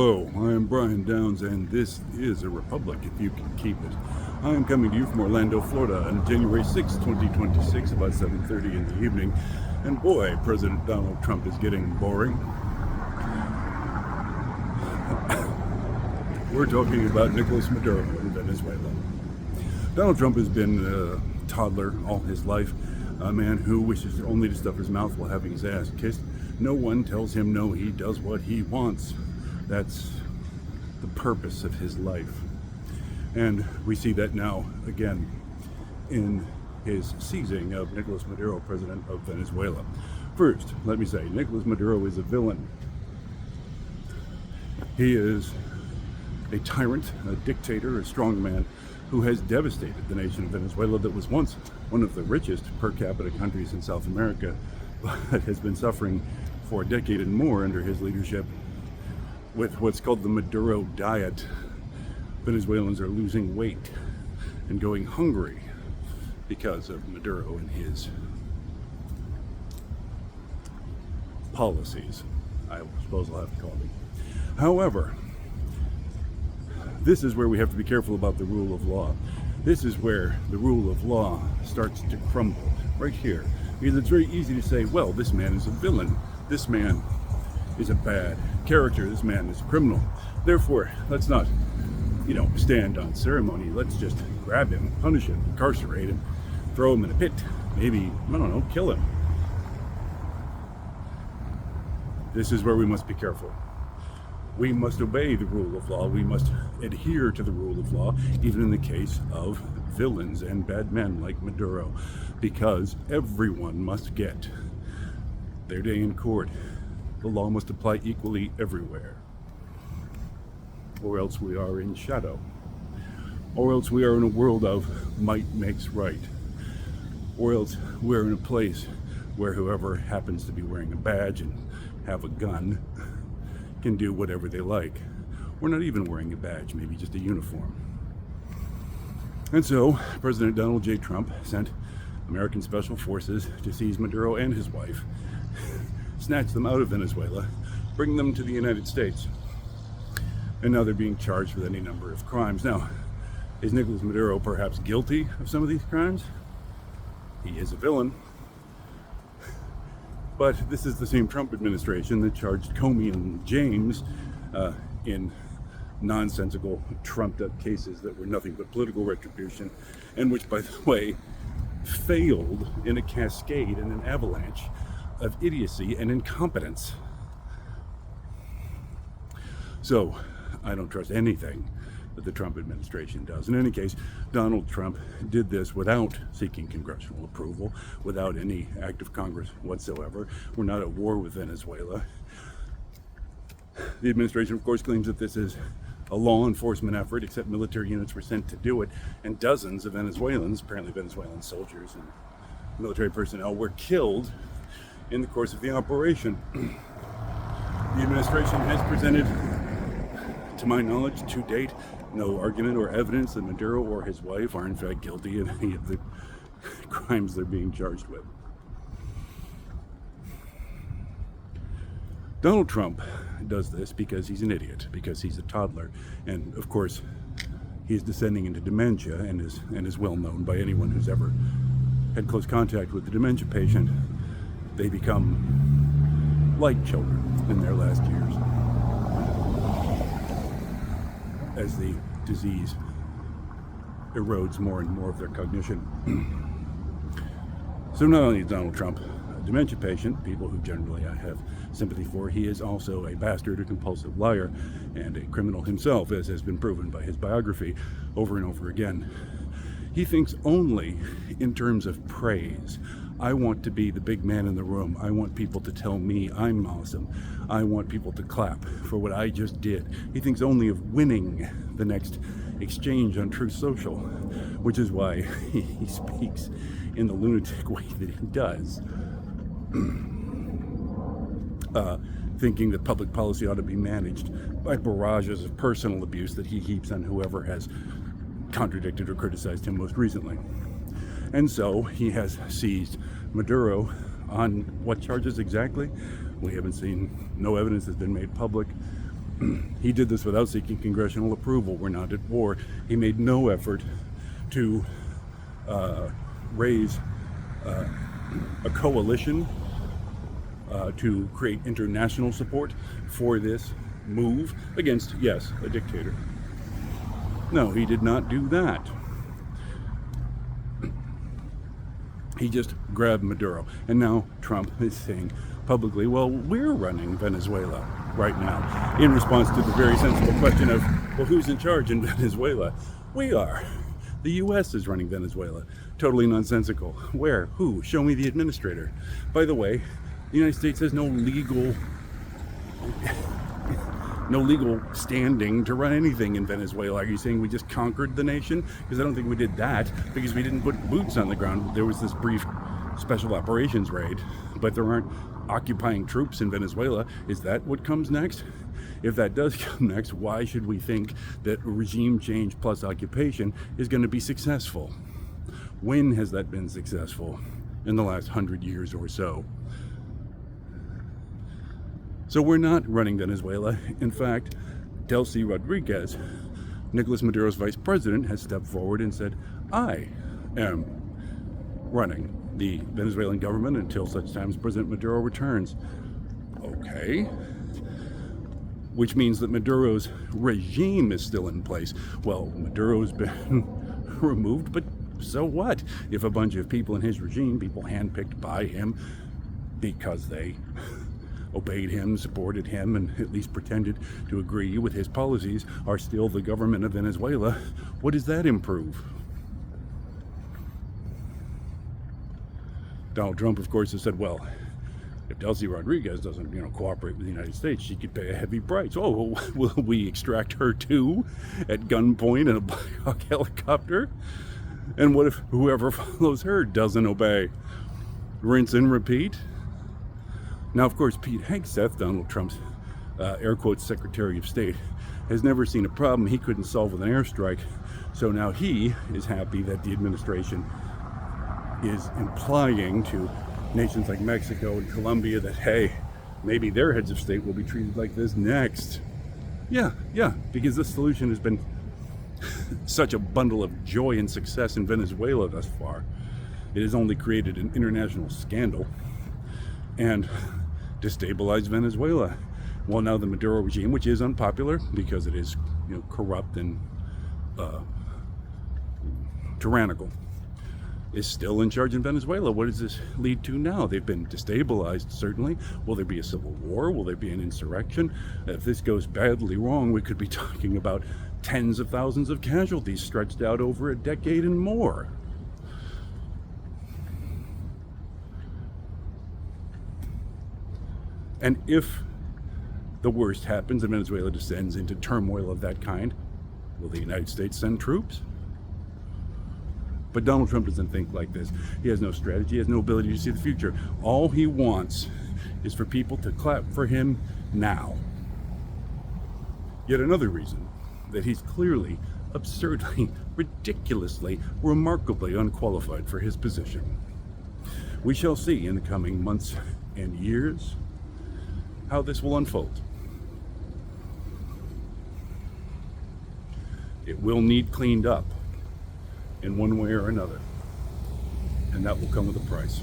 Hello, I am Brian Downs, and this is a republic if you can keep it. I am coming to you from Orlando, Florida on January 6, 2026, about 7:30 in the evening. And boy, President Donald Trump is getting boring. We're talking about Nicolas Maduro in Venezuela. Donald Trump has been a toddler all his life, a man who wishes only to stuff his mouth while having his ass kissed. No one tells him no, he does what he wants. That's the purpose of his life. And we see that now again in his seizing of Nicolas Maduro, president of Venezuela. First, let me say, Nicolas Maduro is a villain. He is a tyrant, a dictator, a strongman who has devastated the nation of Venezuela that was once one of the richest per capita countries in South America, but has been suffering for a decade and more under his leadership with what's called the Maduro diet. Venezuelans are losing weight and going hungry because of Maduro and his policies, I suppose I'll have to call them. However, this is where we have to be careful about the rule of law. This is where the rule of law starts to crumble, right here. Because it's very easy to say, well, this man is a villain. This man is a bad character. This man is a criminal. Therefore, let's not, stand on ceremony. Let's just grab him, punish him, incarcerate him, throw him in a pit, maybe, kill him. This is where we must be careful. We must obey the rule of law. We must adhere to the rule of law, even in the case of villains and bad men like Maduro, because everyone must get their day in court. The law must apply equally everywhere, or else we are in shadow, or else we are in a world of might makes right, or else we're in a place where whoever happens to be wearing a badge and have a gun can do whatever they like. We're not even wearing a badge, maybe just a uniform. And so President Donald J. Trump sent American special forces to seize Maduro and his wife, snatch them out of Venezuela, bring them to the United States. And now they're being charged with any number of crimes. Now, is Nicolas Maduro perhaps guilty of some of these crimes? He is a villain. But this is the same Trump administration that charged Comey and James in nonsensical, trumped-up cases that were nothing but political retribution, and which, by the way, failed in a cascade and an avalanche of idiocy and incompetence. So, I don't trust anything that the Trump administration does. In any case, Donald Trump did this without seeking congressional approval, without any act of Congress whatsoever. We're not at war with Venezuela. The administration, of course, claims that this is a law enforcement effort, except military units were sent to do it, and dozens of Venezuelans, apparently Venezuelan soldiers and military personnel, were killed in the course of the operation. The administration has presented, to my knowledge, to date, no argument or evidence that Maduro or his wife are in fact guilty of any of the crimes they're being charged with. Donald Trump does this because he's an idiot, because he's a toddler, and of course he's descending into dementia and is well known by anyone who's ever had close contact with the dementia patient. They become like children in their last years as the disease erodes more and more of their cognition. So not only is Donald Trump a dementia patient, people who generally I have sympathy for, he is also a bastard, a compulsive liar, and a criminal himself, as has been proven by his biography over and over again. He thinks only in terms of praise. I want to be the big man in the room. I want people to tell me I'm awesome. I want people to clap for what I just did. He thinks only of winning the next exchange on Truth Social, which is why he speaks in the lunatic way that he does. Thinking that public policy ought to be managed by barrages of personal abuse that he heaps on whoever has contradicted or criticized him most recently. And so he has seized Maduro on what charges exactly? We haven't seen, no evidence has been made public. He did this without seeking congressional approval. We're not at war. He made no effort to raise a coalition to create international support for this move against, yes, a dictator. No, he did not do that. He just grabbed Maduro. And now Trump is saying publicly, well, we're running Venezuela right now, in response to the very sensible question of, well, who's in charge in Venezuela? We are. The U.S. is running Venezuela. Totally nonsensical. Where? Who? Show me the administrator. By the way, the United States has no legal standing to run anything in Venezuela. Are you saying we just conquered the nation? Because I don't think we did that, because we didn't put boots on the ground. There was this brief special operations raid, but there aren't occupying troops in Venezuela. Is that what comes next? If that does come next, why should we think that regime change plus occupation is going to be successful? When has that been successful? In the last 100 years or so. So we're not running Venezuela. In fact, Delcy Rodriguez, Nicolas Maduro's vice president, has stepped forward and said, I am running the Venezuelan government until such time as President Maduro returns. Okay. Which means that Maduro's regime is still in place. Well, Maduro's been removed, but so what? If a bunch of people in his regime, people handpicked by him because they obeyed him, supported him, and at least pretended to agree with his policies, are still the government of Venezuela, what does that improve? Donald Trump, of course, has said, well, if Delcy Rodriguez doesn't, cooperate with the United States, she could pay a heavy price. Oh, will we extract her too at gunpoint in a Black Hawk helicopter? And what if whoever follows her doesn't obey? Rinse and repeat? Now, of course, Pete Hegseth, Donald Trump's air quotes Secretary of State, has never seen a problem he couldn't solve with an airstrike. So now he is happy that the administration is implying to nations like Mexico and Colombia that, hey, maybe their heads of state will be treated like this next. Yeah, because this solution has been such a bundle of joy and success in Venezuela thus far. It has only created an international scandal and destabilized Venezuela. Well, now the Maduro regime, which is unpopular because it is corrupt and tyrannical, is still in charge in Venezuela. What does this lead to now? They've been destabilized, certainly. Will there be a civil war? Will there be an insurrection? If this goes badly wrong, we could be talking about tens of thousands of casualties stretched out over a decade and more. And if the worst happens and Venezuela descends into turmoil of that kind, will the United States send troops? But Donald Trump doesn't think like this. He has no strategy, he has no ability to see the future. All he wants is for people to clap for him now. Yet another reason that he's clearly, absurdly, ridiculously, remarkably unqualified for his position. We shall see in the coming months and years how this will unfold. It will need cleaned up in one way or another, and that will come with a price.